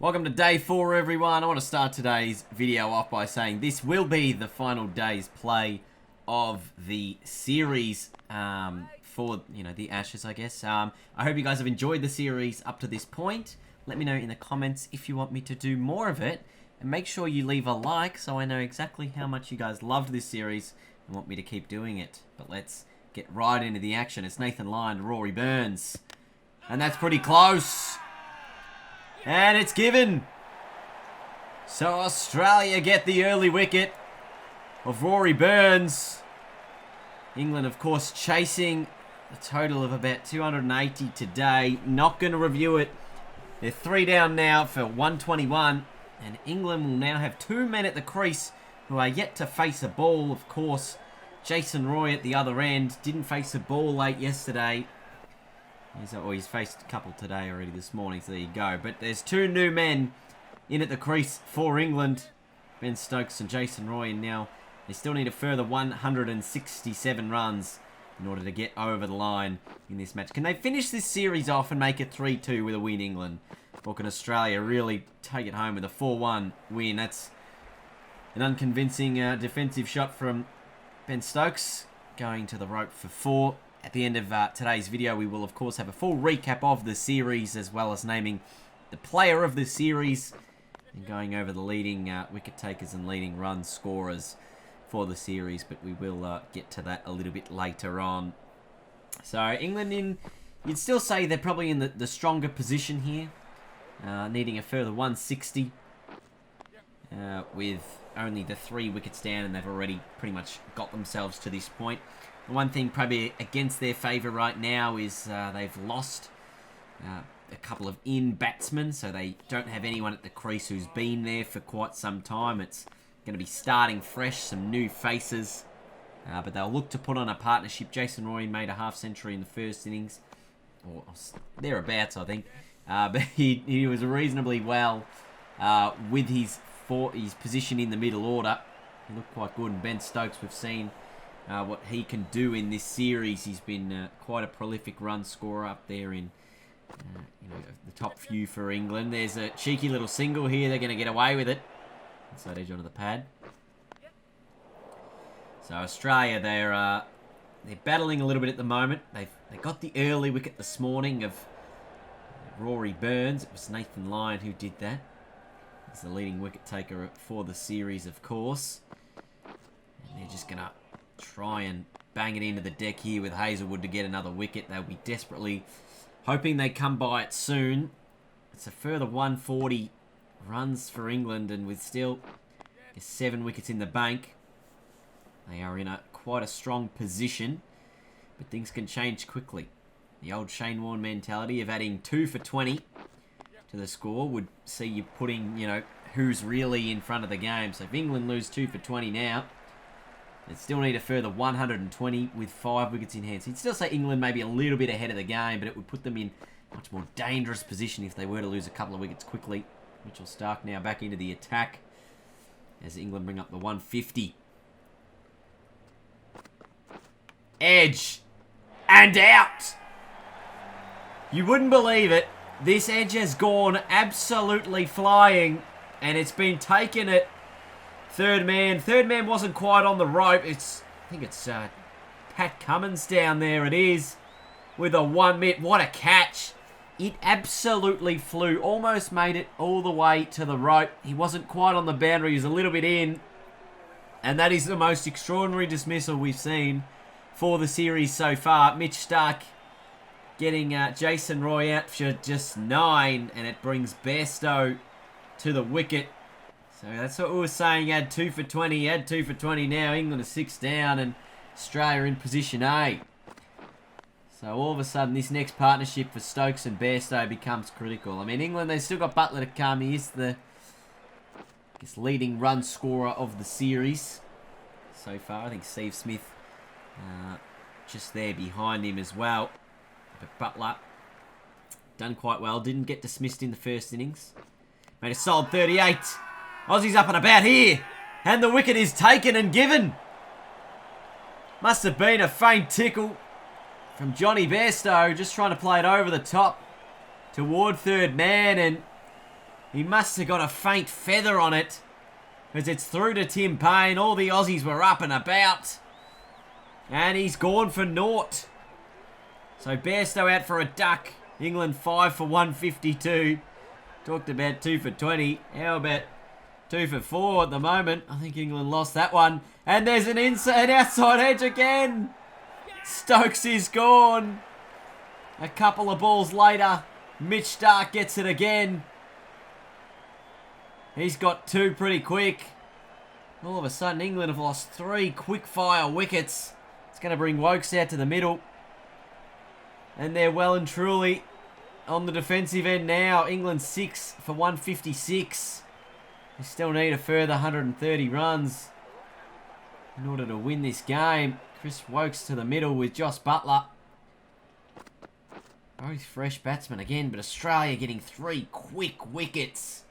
Welcome to day 4, everyone. I want to start today's video off by saying this will be the final day's play of the series for, the Ashes, I guess. I hope you guys have enjoyed the series up to this point. Let me know in the comments if you want me to do more of it. And make sure you leave a like so I know exactly how much you guys loved this series and want me to keep doing it. But let's get right into the action. It's Nathan Lyon, Rory Burns. And that's pretty close. And it's given. So Australia get the early wicket of Rory Burns. England, of course, chasing a total of about 280 today. Not going to review it. They're 3 down now for 121. And England will now have 2 men at the crease who are yet to face a ball. Of course, Jason Roy at the other end didn't face a ball late yesterday. He's faced a couple today already this morning, so there you go. But there's 2 new men in at the crease for England. Ben Stokes and Jason Roy, and now they still need a further 167 runs in order to get over the line in this match. Can they finish this series off and make it 3-2 with a win, England? Or can Australia really take it home with a 4-1 win? That's an unconvincing defensive shot from Ben Stokes, going to the rope for 4. At the end of today's video, we will, of course, have a full recap of the series, as well as naming the player of the series and going over the leading wicket takers and leading run scorers for the series. But we will get to that a little bit later on. So England, you'd still say they're probably in the stronger position here, needing a further 160 with only the 3 wickets down, and they've already pretty much got themselves to this point. The one thing probably against their favour right now is they've lost a couple of batsmen, so they don't have anyone at the crease who's been there for quite some time. It's going to be starting fresh, some new faces, but they'll look to put on a partnership. Jason Roy made a half-century in the first innings, or thereabouts, I think, but he was reasonably well with his position in the middle order. He looked quite good, and Ben Stokes, we've seen what he can do in this series. He's been quite a prolific run scorer up there in the top few for England. There's a cheeky little single here. They're going to get away with it. Inside edge onto the pad. So Australia, they're battling a little bit at the moment. They got the early wicket this morning of Rory Burns. It was Nathan Lyon who did that. He's the leading wicket taker for the series, of course. And they're just going to try and bang it into the deck here with Hazlewood to get another wicket. They'll be desperately hoping they come by it soon. It's a further 140 runs for England, and with still 7 wickets in the bank, they are in quite a strong position, but things can change quickly. The old Shane Warne mentality of adding 2 for 20 to the score would see you putting, who's really in front of the game. So if England lose 2 for 20 now, they still need a further 120 with 5 wickets in hand. So you'd still say England maybe a little bit ahead of the game, but it would put them in a much more dangerous position if they were to lose a couple of wickets quickly. Mitchell Starc now back into the attack as England bring up the 150. Edge. And out. You wouldn't believe it. This edge has gone absolutely flying, and it's been taken at third man. Third man wasn't quite on the rope. I think it's Pat Cummins down there. It is with a 1 mitt. What a catch. It absolutely flew. Almost made it all the way to the rope. He wasn't quite on the boundary. He was a little bit in. And that is the most extraordinary dismissal we've seen for the series so far. Mitch Starc getting Jason Roy out for just 9. And it brings Bairstow to the wicket. So that's what we were saying, add 2 for 20, add 2 for 20 now. England are 6 down and Australia in position A. So all of a sudden this next partnership for Stokes and Bairstow becomes critical. I mean, England, they've still got Buttler to come. He is the leading run scorer of the series so far. I think Steve Smith just there behind him as well. But Buttler done quite well. Didn't get dismissed in the first innings. Made a solid 38. Aussie's up and about here. And the wicket is taken and given. Must have been a faint tickle from Johnny Bairstow, just trying to play it over the top toward third man. And He must have got a faint feather on it, as it's through to Tim Payne. All the Aussies were up and about. And he's gone for naught. So Bairstow out for a duck. England 5 for 152. Talked about 2 for 20. How about 2 for 4 at the moment? I think England lost that one. And there's an outside edge again. Stokes is gone. A couple of balls later, Mitch Starc gets it again. He's got 2 pretty quick. All of a sudden, England have lost 3 quick-fire wickets. It's going to bring Woakes out to the middle. And they're well and truly on the defensive end now. England 6 for 156. They still need a further 130 runs in order to win this game. Chris Woakes to the middle with Jos Buttler. Very fresh batsman again, but Australia getting 3 quick wickets.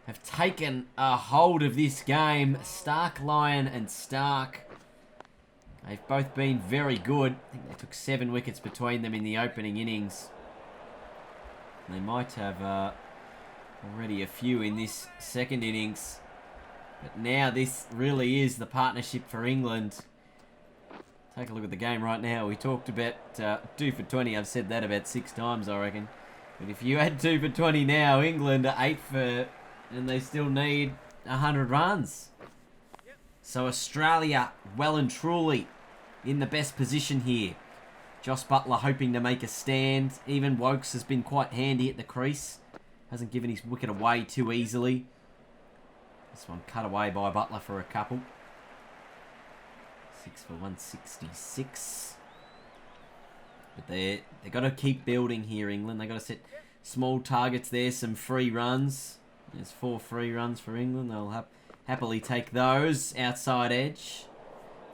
Have taken a hold of this game. Starc, Lyon and Starc. They've both been very good. I think they took 7 wickets between them in the opening innings. They might have already a few in this second innings. But now this really is the partnership for England. Take a look at the game right now. We talked about 2 for 20. I've said that about 6 times, I reckon. But if you add 2 for 20 now, England are 8 for... and they still need 100 runs. So Australia, well and truly, in the best position here. Jos Buttler hoping to make a stand. Even Woakes has been quite handy at the crease. Hasn't given his wicket away too easily. This one cut away by Buttler for a couple. 6 for 166. But they've got to keep building here, England. They've got to set small targets there, some free runs. There's 4 free runs for England. They'll happily take those. Outside edge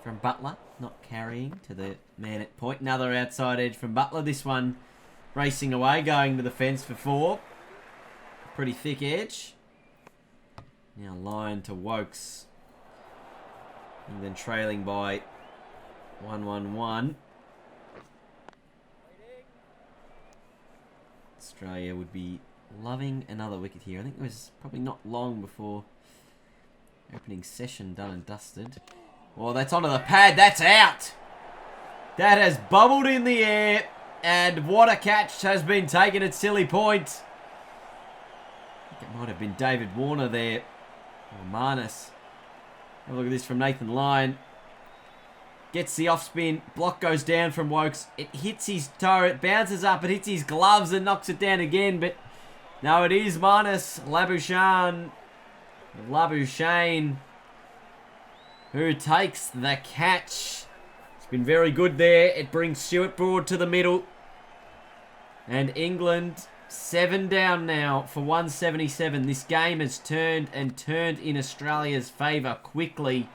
from Buttler. Not carrying to the man at point. Another outside edge from Buttler. This one racing away, going to the fence for 4. Pretty thick edge. Now Lyon to Woakes. England trailing by 1-1-1. Australia would be loving another wicket here. I think it was probably not long before opening session done and dusted. Well, that's onto the pad. That's out. That has bubbled in the air. And what a catch has been taken at Silly Point. I think it might have been David Warner there. Or Marnus. Have a look at this from Nathan Lyon. Gets the off spin. Block goes down from Woakes. It hits his toe. It bounces up. It hits his gloves and knocks it down again. But no, it is Marnus Labuschagne who takes the catch. It's been very good there. It brings Stuart Broad to the middle. And England 7 down now for 177. This game has turned in Australia's favour quickly.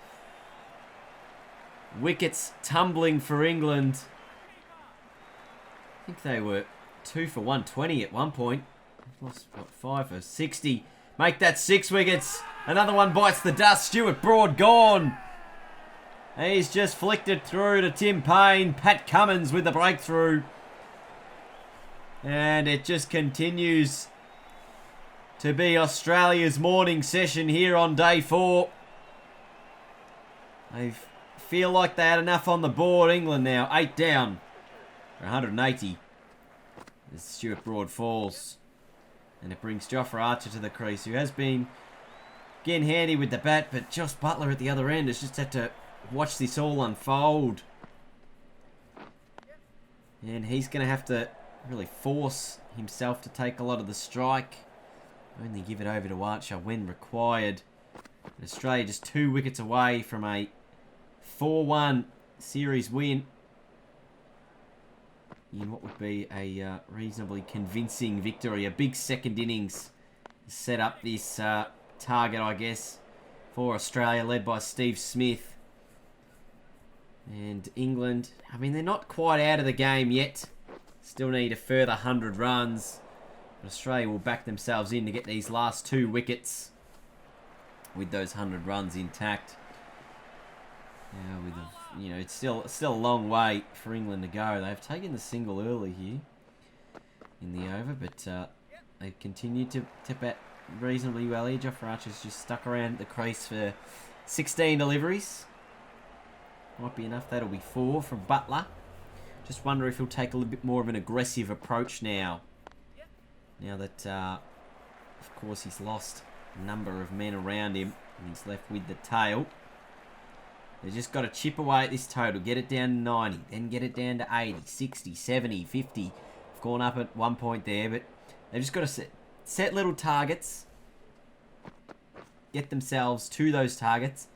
Wickets tumbling for England. I think they were 2 for 120 at one point. Lost, what, 5 for 60. Make that 6 wickets. Another one bites the dust. Stuart Broad gone. He's just flicked it through to Tim Payne. Pat Cummins with the breakthrough. And it just continues to be Australia's morning session here on day 4. They feel like they had enough on the board. England now 8 down for 180. As Stuart Broad falls. And it brings Jofra Archer to the crease, who has been getting handy with the bat, but Jos Buttler at the other end has just had to watch this all unfold. And he's going to have to really force himself to take a lot of the strike. Only give it over to Archer when required. But Australia just 2 wickets away from a 4-1 series win. In what would be a reasonably convincing victory. A big second innings set up this target, I guess, for Australia, led by Steve Smith. And England, I mean, they're not quite out of the game yet. Still need a further 100 runs. But Australia will back themselves in to get these last 2 wickets with those 100 runs intact. Now, with it's still a long way for England to go. They've taken the single early here in the over, but they continue to bat reasonably well here. Jofra Archer's just stuck around the crease for 16 deliveries. Might be enough. That'll be 4 from Butler. Just wonder if he'll take a little bit more of an aggressive approach now. Now that, of course, he's lost a number of men around him and he's left with the tail. They've just got to chip away at this total. Get it down to 90. Then get it down to 80, 60, 70, 50. I've gone up at one point there, but they've just got to set little targets. Get themselves to those targets.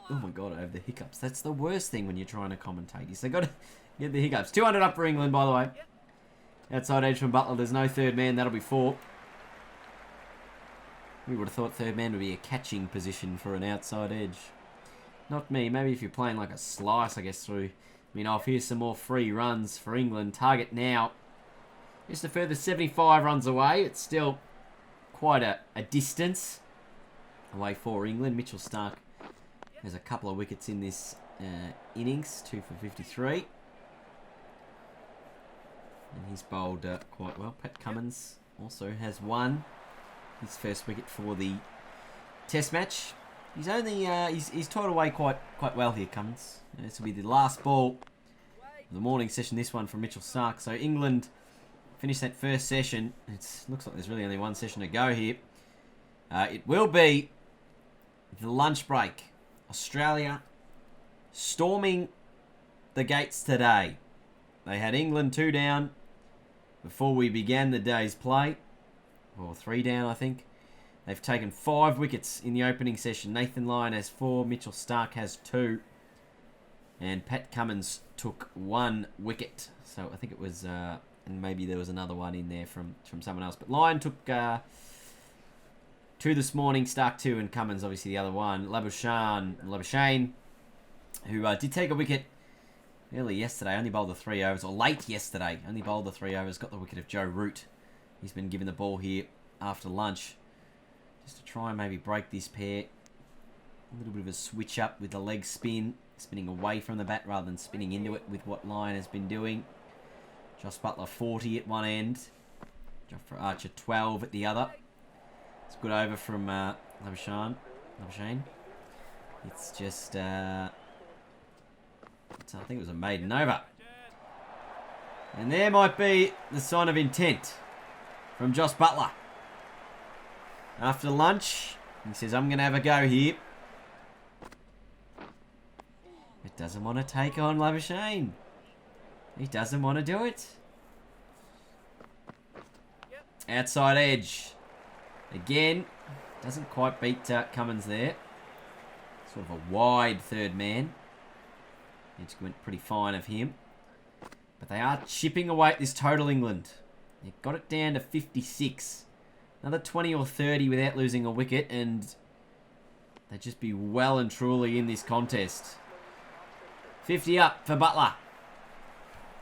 Oh my God, I have the hiccups. That's the worst thing when you're trying to commentate. They've got to get the hiccups. 200 up for England, by the way. Outside edge from Butler. There's no third man. That'll be 4. We would have thought third man would be a catching position for an outside edge. Not me. Maybe if you're playing like a slice, I guess, through. I mean, off here's some more free runs for England. Target now. Just a further 75 runs away. It's still quite a distance away for England. Mitchell Starc has a couple of wickets in this innings. 2 for 53. And he's bowled quite well. Pat Cummins also has won his first wicket for the Test match. He's only he's toiled away quite well here, Cummins. This will be the last ball of the morning session. This one from Mitchell Starc. So England finished that first session. It looks like there's really only one session to go here. It will be the lunch break. Australia storming the gates today. They had England 2 down before we began the day's play. Or 3 down, I think. They've taken 5 wickets in the opening session. Nathan Lyon has 4. Mitchell Starc has 2. And Pat Cummins took 1 wicket. So I think it was... and maybe there was another one in there from someone else. But Lyon took 2 this morning. Starc 2 and Cummins obviously the other one. Labuschagne, who did take a wicket early yesterday. Only bowled the 3 overs. Or late yesterday. Only bowled the 3 overs. Got the wicket of Joe Root. He's been given the ball here after lunch. Just to try and maybe break this pair. A little bit of a switch up with the leg spin. Spinning away from the bat rather than spinning into it with what Lyon has been doing. Jos Buttler 40 at one end. Jofra Archer 12 at the other. It's a good over from Labuschagne. It's just... I think it was a maiden over. And there might be the sign of intent from Jos Buttler. After lunch, he says, I'm going to have a go here. But doesn't want to take on Labuschagne. He doesn't want to do it. Outside edge. Again, doesn't quite beat Cummins there. Sort of a wide third man. It went pretty fine of him. But they are chipping away at this total, England. They've got it down to 56. Another 20 or 30 without losing a wicket, and they'd just be well and truly in this contest. 50 up for Butler.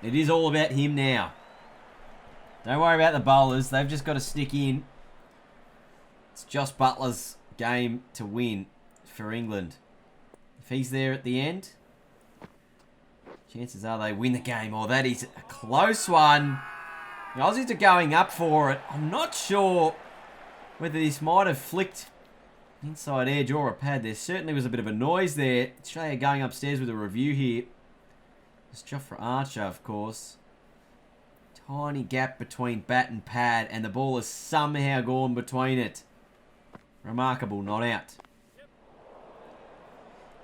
It is all about him now. Don't worry about the bowlers. They've just got to stick in. It's Jos Buttler's game to win for England. If he's there at the end, chances are they win the game. Oh, that is a close one. The Aussies are going up for it. I'm not sure whether this might have flicked inside edge or a pad. There certainly was a bit of a noise there. Australia going upstairs with a review here. It's Jofra Archer, of course. Tiny gap between bat and pad, and the ball has somehow gone between it. Remarkable not out.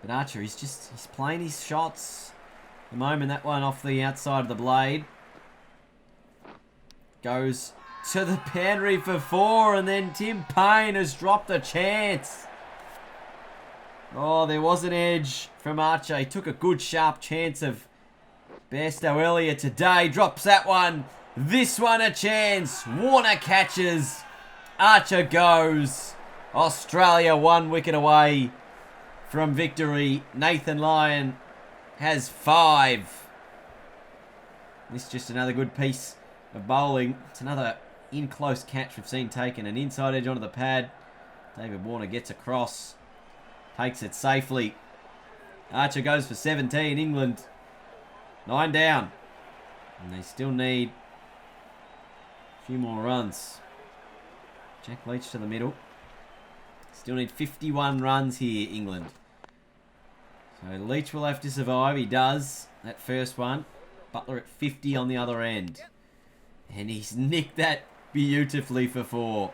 But Archer, he's playing his shots. At the moment, that one off the outside of the blade. Goes to the boundary for 4, and then Tim Paine has dropped a chance. Oh, there was an edge from Archer. He took a good sharp chance of Bairstow earlier today. Drops that one. This one a chance. Warner catches. Archer goes. Australia 1 wicket away from victory. Nathan Lyon has 5. This is just another good piece of bowling. It's another in-close catch we've seen taken. An inside edge onto the pad. David Warner gets across. Takes it safely. Archer goes for 17. England 9 down. And they still need a few more runs. Jack Leach to the middle. Still need 51 runs here, England. So Leach will have to survive. He does. That first one. Butler at 50 on the other end. And he's nicked that beautifully for 4.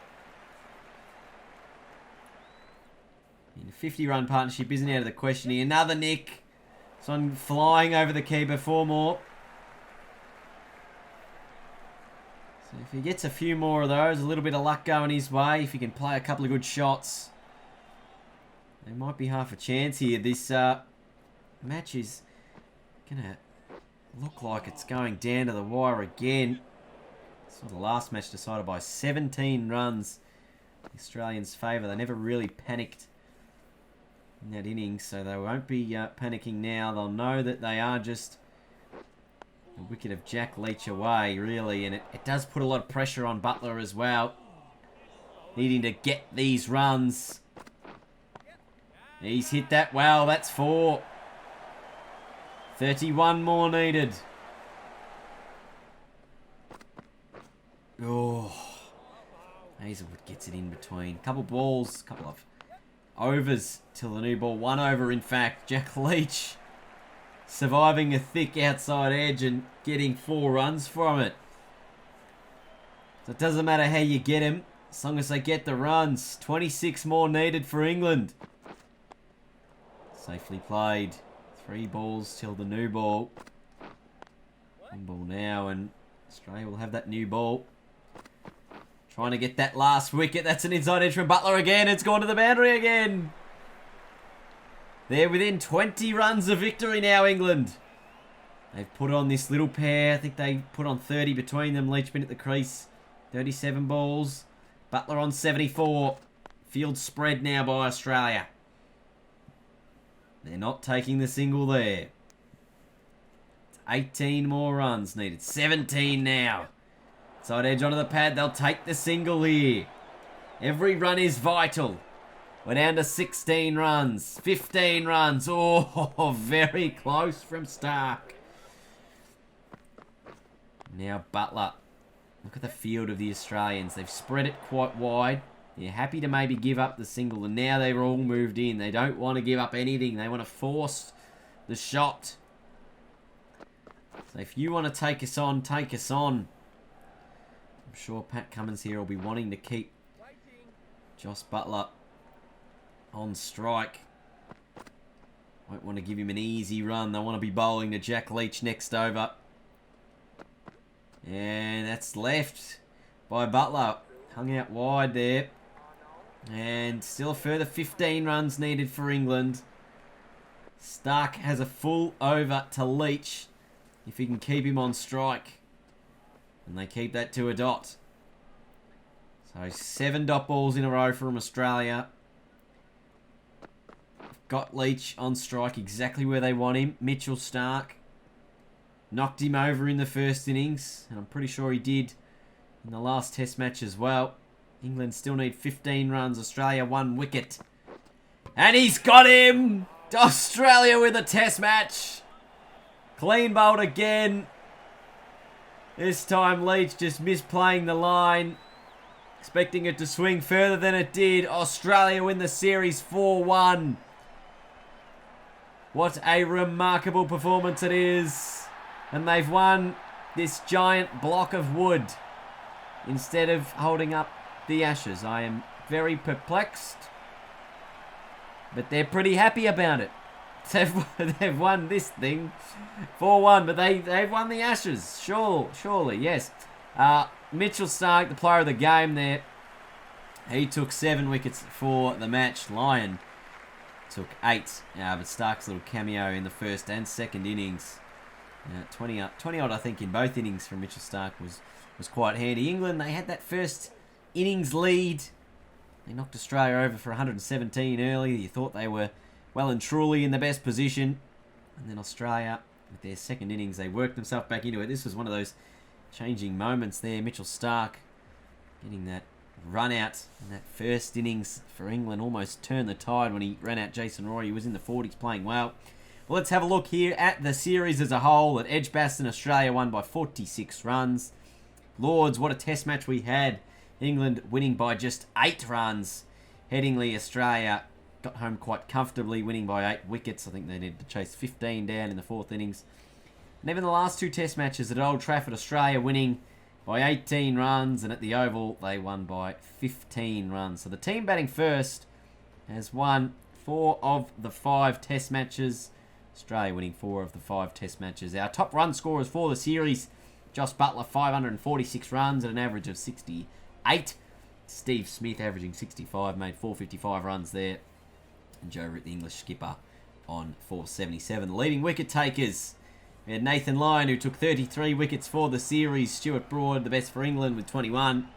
In a 50-run partnership isn't out of the question here. Another nick. This one flying over the keeper. 4 more. So if he gets a few more of those, a little bit of luck going his way, if he can play a couple of good shots, there might be half a chance here. This match is going to look like it's going down to the wire again. This was the last match decided by 17 runs. The Australians' favour. They never really panicked in that innings, so they won't be panicking now. They'll know that they are just the wicket of Jack Leach away, really, and it does put a lot of pressure on Butler as well, needing to get these runs. He's hit that well. That's 4. 31 more needed. Oh, Hazelwood gets it in between. Couple balls, couple of overs till the new ball. 1 over, in fact. Jack Leach surviving a thick outside edge and getting 4 runs from it. So it doesn't matter how you get him, as long as they get the runs. 26 more needed for England. Safely played. 3 balls till the new ball. 1 ball now, and Australia will have that new ball. Trying to get that last wicket. That's an inside edge from Butler again. It's gone to the boundary again. They're within 20 runs of victory now, England. They've put on this little pair. I think they put on 30 between them. Leach been at the crease. 37 balls. Butler on 74. Field spread now by Australia. They're not taking the single there. 18 more runs needed. 17 now. Side edge onto the pad. They'll take the single here. Every run is vital. We're down to 16 runs. 15 runs. Oh, very close from Stark. Now Butler. Look at the field of the Australians. They've spread it quite wide. They're happy to maybe give up the single. And now they're all moved in. They don't want to give up anything. They want to force the shot. So if you want to take us on, take us on. I'm sure Pat Cummins here will be wanting to keep Jos Buttler on strike. Won't want to give him an easy run. They want to be bowling to Jack Leach next over. And that's left by Butler. Hung out wide there. And still a further 15 runs needed for England. Stark has a full over to Leach if he can keep him on strike. And they keep that to a dot. So 7 dot balls in a row from Australia. Got Leach on strike exactly where they want him. Mitchell Stark knocked him over in the first innings. And I'm pretty sure he did in the last test match as well. England still need 15 runs. Australia 1 wicket. And he's got him! Australia with a test match. Clean bowled again. This time Leach just missed playing the line. Expecting it to swing further than it did. Australia win the series 4-1. What a remarkable performance it is. And they've won this giant block of wood instead of holding up the Ashes. I am very perplexed, but they're pretty happy about it. They've won this thing 4-1, but they've won the Ashes. Surely, yes. Mitchell Stark, the player of the game there, he took 7 wickets for the match. Lyon took 8. But Stark's little cameo in the first and second innings, 20 odd I think in both innings from Mitchell Stark was quite handy. England, they had that first innings lead. They knocked Australia over for 117 early. You thought they were well and truly in the best position. And then Australia, with their second innings, they worked themselves back into it. This was one of those changing moments there. Mitchell Stark getting that run out in that first innings for England. Almost turned the tide when he ran out Jason Roy. He was in the 40s playing well. Well, let's have a look here at the series as a whole. At Edgbaston, Australia won by 46 runs. Lords, what a test match we had. England winning by just 8 runs. Headingley, Australia got home quite comfortably, winning by 8 wickets. I think they needed to chase 15 down in the 4th innings. And even the last 2 test matches at Old Trafford, Australia winning by 18 runs, and at the Oval they won by 15 runs. So the team batting first has won 4 of the 5 test matches. Australia winning 4 of the 5 test matches. Our top run scorers for the series: Josh Buttler, 546 runs at an average of 68. Steve Smith averaging 65, made 455 runs there. And Joe Root, the English skipper, on 477. The leading wicket takers: we had Nathan Lyon, who took 33 wickets for the series. Stuart Broad, the best for England, with 21.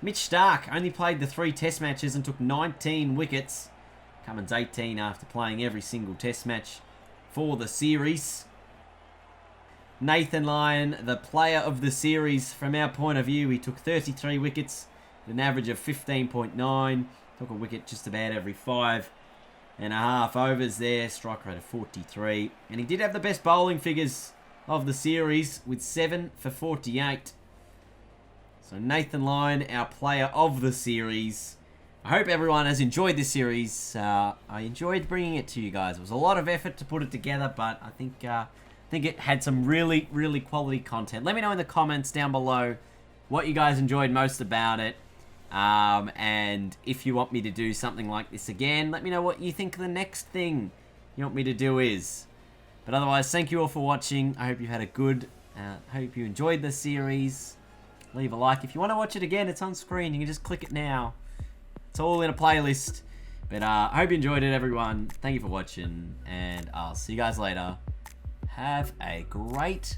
Mitch Starc only played the 3 test matches and took 19 wickets. Cummins 18 after playing every single test match for the series. Nathan Lyon, the player of the series from our point of view. He took 33 wickets at an average of 15.9. Took a wicket just about every 5.5 overs there. Strike rate of 43. And he did have the best bowling figures of the series with 7 for 48. So Nathan Lyon, our player of the series. I hope everyone has enjoyed this series. I enjoyed bringing it to you guys. It was a lot of effort to put it together, but I think it had some really, really quality content. Let me know in the comments down below what you guys enjoyed most about it. And if you want me to do something like this again, let me know what you think the next thing you want me to do is. But otherwise, thank you all for watching. I hope you had a good, hope you enjoyed the series. Leave a like. If you want to watch it again, it's on screen. You can just click it now. It's all in a playlist. But I hope you enjoyed it, everyone. Thank you for watching, and I'll see you guys later. Have a great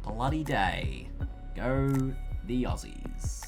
bloody day. Go the Aussies.